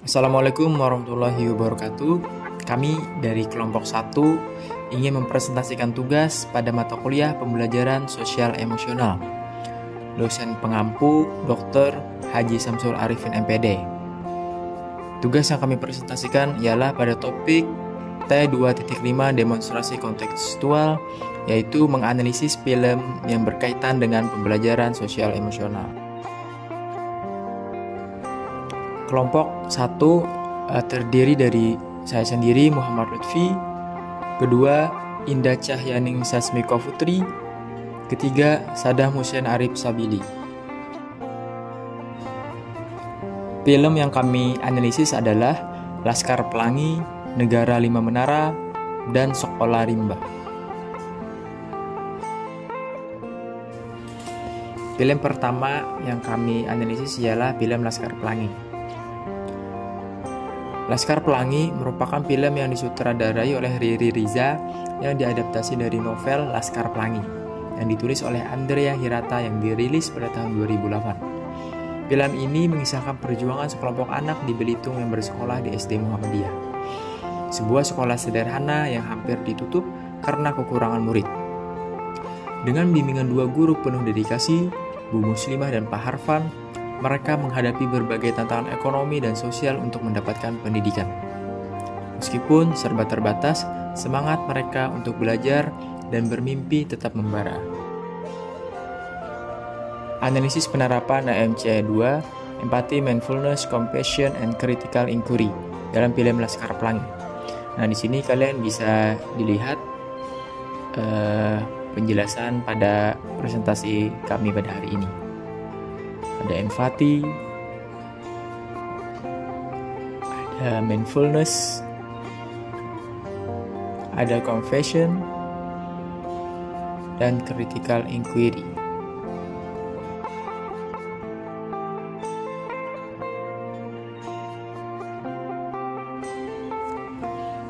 Assalamualaikum warahmatullahi wabarakatuh. Kami dari kelompok 1 ingin mempresentasikan tugas pada mata kuliah pembelajaran sosial emosional. Dosen pengampu Dr. Haji Samsul Arifin MPD. Tugas yang kami presentasikan ialah pada topik T2.5 demonstrasi kontekstual, yaitu menganalisis film yang berkaitan dengan pembelajaran sosial emosional. Kelompok 1 terdiri dari saya sendiri Muhammad Lutfi, kedua Indah Cahyaning Sasmiko Putri, ketiga Sadah Hussein Arif Sabili. Film yang kami analisis adalah Laskar Pelangi, Negara Lima Menara, dan Sekolah Rimba. Film pertama yang kami analisis ialah film Laskar Pelangi. Laskar Pelangi merupakan film yang disutradarai oleh Riri Riza yang diadaptasi dari novel Laskar Pelangi yang ditulis oleh Andrea Hirata yang dirilis pada tahun 2008. Film ini mengisahkan perjuangan sekelompok anak di Belitung yang bersekolah di SD Muhammadiyah, sebuah sekolah sederhana yang hampir ditutup karena kekurangan murid. Dengan bimbingan dua guru penuh dedikasi, Bu Muslimah dan Pak Harfan, mereka menghadapi berbagai tantangan ekonomi dan sosial untuk mendapatkan pendidikan. Meskipun serba terbatas, semangat mereka untuk belajar dan bermimpi tetap membara. Analisis penerapan AMC 2, Empathy, Mindfulness, Compassion, and Critical Inquiry dalam film Laskar Pelangi. Nah, di sini kalian bisa dilihat penjelasan pada presentasi kami pada hari ini. Ada empathy, ada mindfulness, ada confession, dan critical inquiry.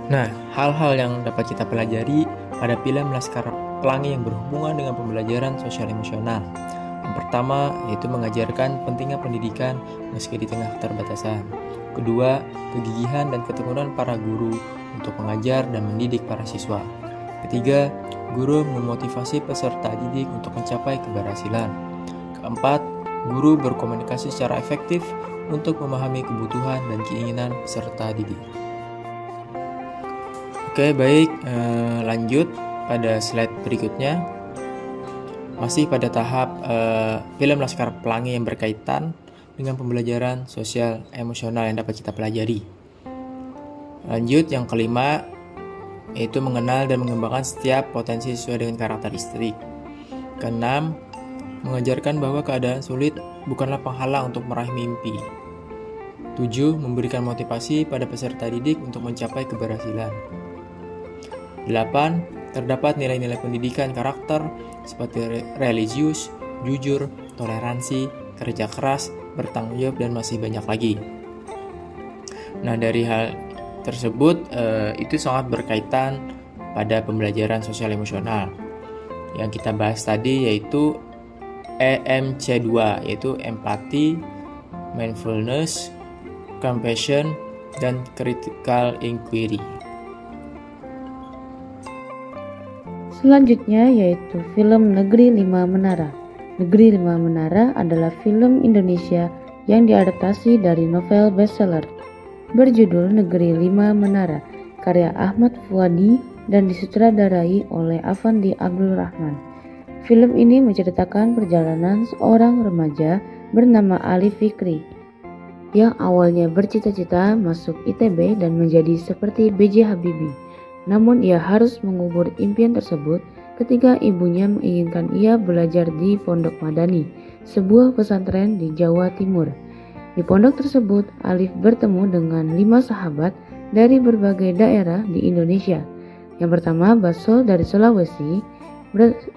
Nah, hal-hal yang dapat kita pelajari pada film Laskar Pelangi yang berhubungan dengan pembelajaran sosial emosional. Yang pertama, yaitu mengajarkan pentingnya pendidikan meski di tengah keterbatasan. Kedua, kegigihan dan ketekunan para guru untuk mengajar dan mendidik para siswa. Ketiga, guru memotivasi peserta didik untuk mencapai keberhasilan. Keempat, guru berkomunikasi secara efektif untuk memahami kebutuhan dan keinginan peserta didik. Oke, baik, lanjut pada slide berikutnya. Masih pada tahap film Laskar Pelangi yang berkaitan dengan pembelajaran sosial emosional yang dapat kita pelajari. Lanjut, yang kelima, yaitu mengenal dan mengembangkan setiap potensi sesuai dengan karakteristik. Keenam, mengajarkan bahwa keadaan sulit bukanlah penghalang untuk meraih mimpi. 7. Memberikan motivasi pada peserta didik untuk mencapai keberhasilan. 8. Terdapat nilai-nilai pendidikan karakter seperti religius, jujur, toleransi, kerja keras, bertanggung jawab, dan masih banyak lagi. Nah, dari hal tersebut itu sangat berkaitan pada pembelajaran sosial emosional. Yang kita bahas tadi yaitu EMC2, yaitu empathy, mindfulness, compassion, dan critical inquiry. Selanjutnya yaitu film Negeri Lima Menara. Negeri Lima Menara adalah film Indonesia yang diadaptasi dari novel bestseller berjudul Negeri Lima Menara, karya Ahmad Fuadi dan disutradarai oleh Afandi Abdul Rahman. Film ini menceritakan perjalanan seorang remaja bernama Ali Fikri yang awalnya bercita-cita masuk ITB dan menjadi seperti B.J. Habibie. Namun ia harus mengubur impian tersebut ketika ibunya menginginkan ia belajar di Pondok Madani, sebuah pesantren di Jawa Timur. Di pondok tersebut, Alif bertemu dengan 5 sahabat dari berbagai daerah di Indonesia. Yang pertama, Basol dari Sulawesi,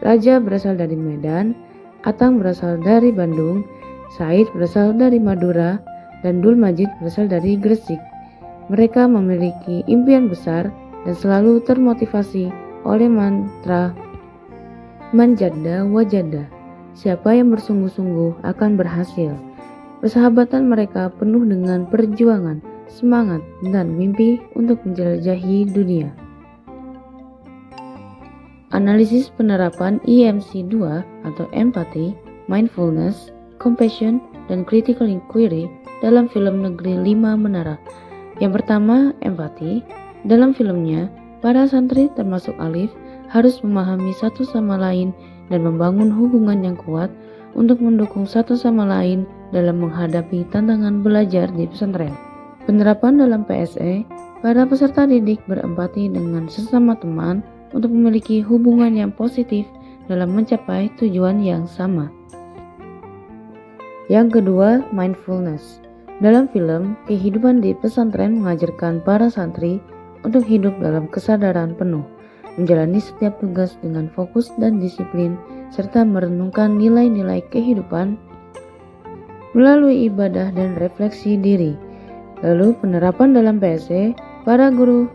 Raja berasal dari Medan, Atang berasal dari Bandung, Said berasal dari Madura, dan Dul Majid berasal dari Gresik. Mereka memiliki impian besar dan selalu termotivasi oleh mantra manjada wajada. Siapa yang bersungguh-sungguh akan berhasil. Persahabatan mereka penuh dengan perjuangan, semangat, dan mimpi untuk menjelajahi dunia. Analisis penerapan EMC 2 atau Empathy, Mindfulness, Compassion, dan Critical Inquiry dalam film Negeri 5 Menara. Yang pertama, empati. Dalam filmnya, para santri termasuk Alif harus memahami satu sama lain dan membangun hubungan yang kuat untuk mendukung satu sama lain dalam menghadapi tantangan belajar di pesantren. Penerapan dalam PSE, para peserta didik berempati dengan sesama teman untuk memiliki hubungan yang positif dalam mencapai tujuan yang sama. Yang kedua, mindfulness. Dalam film, kehidupan di pesantren mengajarkan para santri untuk hidup dalam kesadaran penuh, menjalani setiap tugas dengan fokus dan disiplin, serta merenungkan nilai-nilai kehidupan melalui ibadah dan refleksi diri. Lalu penerapan dalam PSE, para guru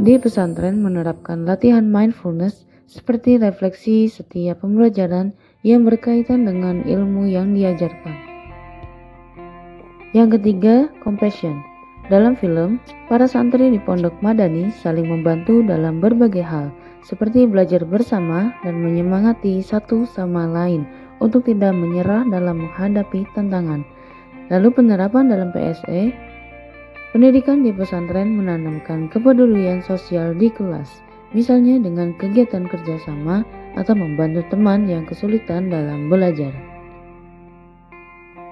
di pesantren menerapkan latihan mindfulness seperti refleksi setiap pembelajaran yang berkaitan dengan ilmu yang diajarkan. Yang ketiga, compassion. Dalam film, para santri di Pondok Madani saling membantu dalam berbagai hal, seperti belajar bersama dan menyemangati satu sama lain untuk tidak menyerah dalam menghadapi tantangan. Lalu penerapan dalam PSE, pendidikan di pesantren menanamkan kepedulian sosial di kelas, misalnya dengan kegiatan kerjasama atau membantu teman yang kesulitan dalam belajar.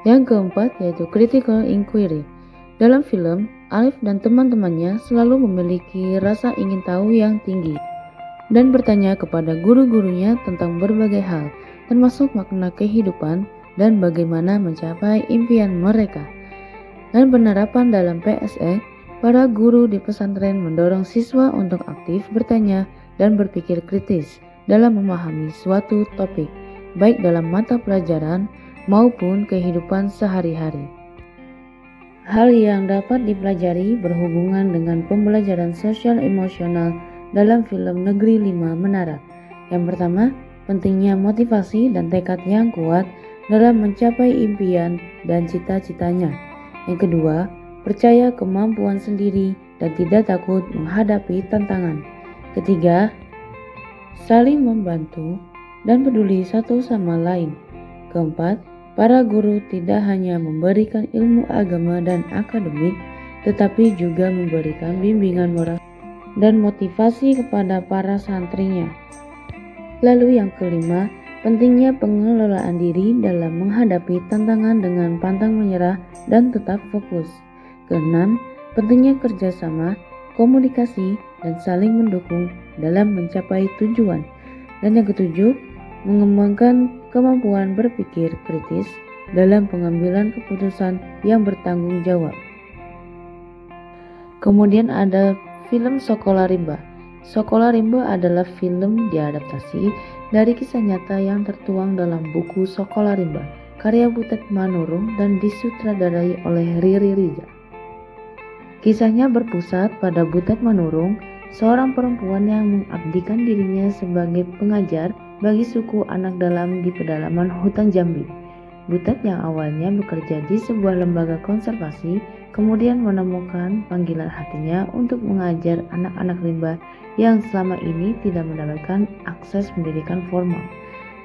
Yang keempat yaitu critical inquiry. Dalam film, Alif dan teman-temannya selalu memiliki rasa ingin tahu yang tinggi dan bertanya kepada guru-gurunya tentang berbagai hal, termasuk makna kehidupan dan bagaimana mencapai impian mereka. Dan penerapan dalam PSE, para guru di pesantren mendorong siswa untuk aktif bertanya dan berpikir kritis dalam memahami suatu topik, baik dalam mata pelajaran maupun kehidupan sehari-hari. Hal yang dapat dipelajari berhubungan dengan pembelajaran sosial emosional dalam film Negeri 5 Menara. Yang pertama, pentingnya motivasi dan tekad yang kuat dalam mencapai impian dan cita-citanya. Yang kedua, percaya kemampuan sendiri dan tidak takut menghadapi tantangan. Ketiga, saling membantu dan peduli satu sama lain. Keempat, para guru tidak hanya memberikan ilmu agama dan akademik, tetapi juga memberikan bimbingan moral dan motivasi kepada para santrinya. Lalu yang kelima, pentingnya pengelolaan diri dalam menghadapi tantangan dengan pantang menyerah dan tetap fokus. Keenam, pentingnya kerjasama, komunikasi, dan saling mendukung dalam mencapai tujuan. Dan yang ketujuh, mengembangkan kemampuan berpikir kritis dalam pengambilan keputusan yang bertanggung jawab. Kemudian ada film Sekolah Rimba. Sekolah Rimba adalah film diadaptasi dari kisah nyata yang tertuang dalam buku Sekolah Rimba, karya Butet Manurung dan disutradarai oleh Riri Riza. Kisahnya berpusat pada Butet Manurung, seorang perempuan yang mengabdikan dirinya sebagai pengajar bagi suku anak dalam di pedalaman hutan Jambi. Butet yang awalnya bekerja di sebuah lembaga konservasi, kemudian menemukan panggilan hatinya untuk mengajar anak-anak rimba yang selama ini tidak mendapatkan akses pendidikan formal.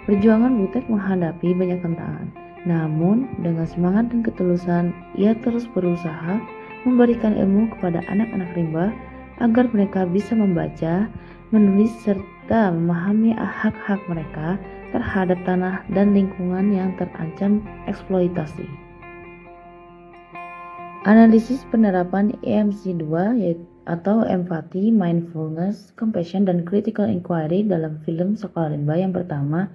Perjuangan Butet menghadapi banyak tantangan, namun dengan semangat dan ketulusan, ia terus berusaha memberikan ilmu kepada anak-anak rimba agar mereka bisa membaca, menulis, serta memahami hak-hak mereka terhadap tanah dan lingkungan yang terancam eksploitasi. Analisis penerapan EMC 2 atau Empathy, Mindfulness, Compassion, dan Critical Inquiry dalam film Sekolah Rimba. Yang pertama,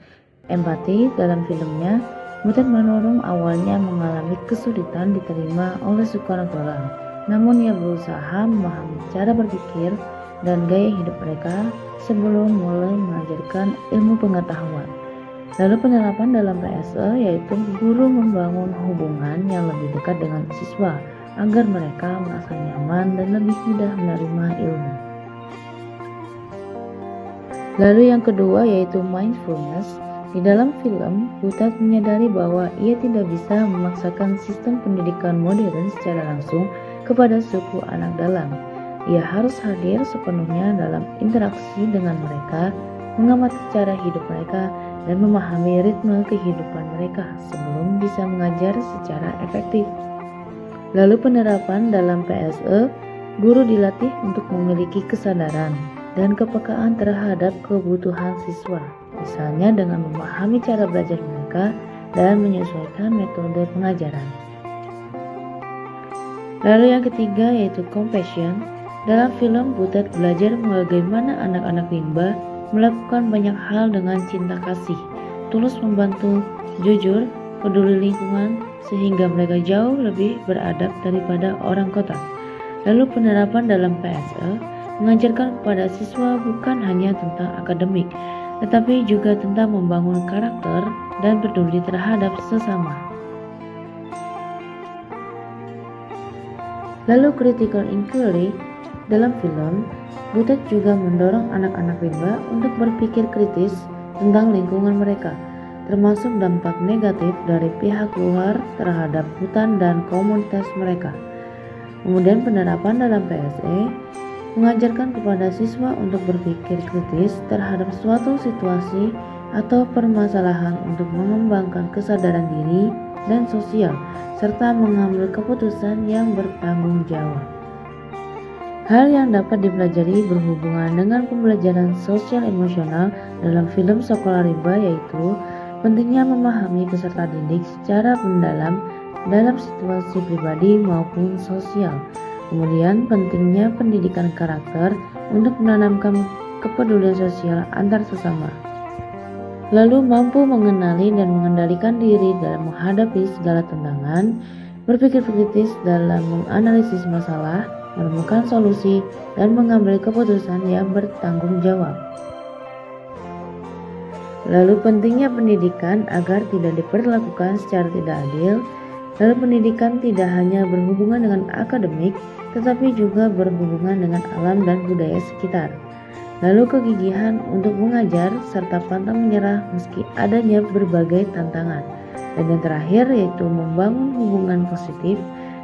empati. Dalam filmnya, Butet Manurung awalnya mengalami kesulitan diterima oleh suku anak dalam. Namun ia berusaha memahami cara berpikir dan gaya hidup mereka sebelum mulai mengajarkan ilmu pengetahuan. Lalu penerapan dalam PSE yaitu guru membangun hubungan yang lebih dekat dengan siswa agar mereka merasa nyaman dan lebih mudah menerima ilmu. Lalu yang kedua yaitu mindfulness. Di dalam film, Butet menyadari bahwa ia tidak bisa memaksakan sistem pendidikan modern secara langsung kepada suku anak dalang. Ia harus hadir sepenuhnya dalam interaksi dengan mereka, mengamati cara hidup mereka, dan memahami ritme kehidupan mereka sebelum bisa mengajar secara efektif. Lalu penerapan dalam PSE, guru dilatih untuk memiliki kesadaran dan kepekaan terhadap kebutuhan siswa, misalnya dengan memahami cara belajar mereka dan menyesuaikan metode pengajaran. Lalu yang ketiga yaitu compassion. Dalam film, Butet belajar bagaimana anak-anak rimba melakukan banyak hal dengan cinta kasih, tulus membantu, jujur, peduli lingkungan, sehingga mereka jauh lebih beradab daripada orang kota. Lalu penerapan dalam PSE mengajarkan kepada siswa bukan hanya tentang akademik, tetapi juga tentang membangun karakter dan peduli terhadap sesama. Lalu critical inquiry. Dalam film, Butet juga mendorong anak-anak rimba untuk berpikir kritis tentang lingkungan mereka, termasuk dampak negatif dari pihak luar terhadap hutan dan komunitas mereka. Kemudian penerapan dalam PSE mengajarkan kepada siswa untuk berpikir kritis terhadap suatu situasi atau permasalahan untuk mengembangkan kesadaran diri dan sosial, serta mengambil keputusan yang bertanggung jawab. Hal yang dapat dipelajari berhubungan dengan pembelajaran sosial emosional dalam film Sekolah Rimba yaitu pentingnya memahami peserta didik secara mendalam dalam situasi pribadi maupun sosial. Kemudian pentingnya pendidikan karakter untuk menanamkan kepedulian sosial antar sesama. Lalu mampu mengenali dan mengendalikan diri dalam menghadapi segala tantangan, berpikir kritis dalam menganalisis masalah, menemukan solusi, dan mengambil keputusan yang bertanggung jawab. Lalu pentingnya pendidikan agar tidak diperlakukan secara tidak adil. Lalu pendidikan tidak hanya berhubungan dengan akademik, tetapi juga berhubungan dengan alam dan budaya sekitar. Lalu kegigihan untuk mengajar serta pantang menyerah meski adanya berbagai tantangan. Dan yang terakhir yaitu membangun hubungan positif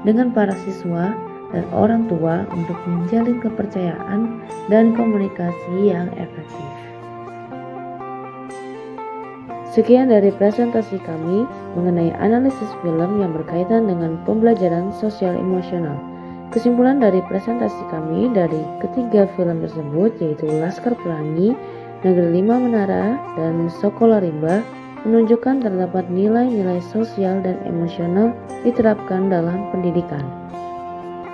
dengan para siswa dan orang tua untuk menjalin kepercayaan dan komunikasi yang efektif. Sekian dari presentasi kami mengenai analisis film yang berkaitan dengan pembelajaran sosial emosional. Kesimpulan dari presentasi kami dari ketiga film tersebut yaitu Laskar Pelangi, Negeri Lima Menara, dan Sekolah Rimba menunjukkan terdapat nilai-nilai sosial dan emosional diterapkan dalam pendidikan.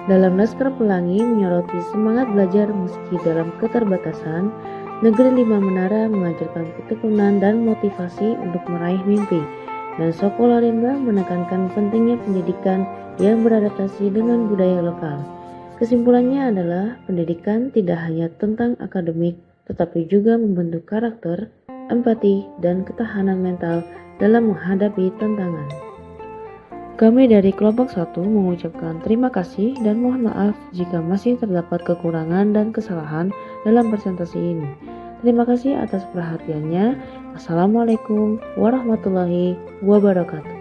Dalam Laskar Pelangi menyoroti semangat belajar meski dalam keterbatasan, Negeri Lima Menara mengajarkan ketekunan dan motivasi untuk meraih mimpi, dan Sekolah Rimba menekankan pentingnya pendidikan yang beradaptasi dengan budaya lokal. Kesimpulannya adalah pendidikan tidak hanya tentang akademik, tetapi juga membentuk karakter, empati, dan ketahanan mental dalam menghadapi tantangan. Kami dari kelompok 1 mengucapkan terima kasih dan mohon maaf jika masih terdapat kekurangan dan kesalahan dalam presentasi ini. Terima kasih atas perhatiannya. Assalamualaikum warahmatullahi wabarakatuh.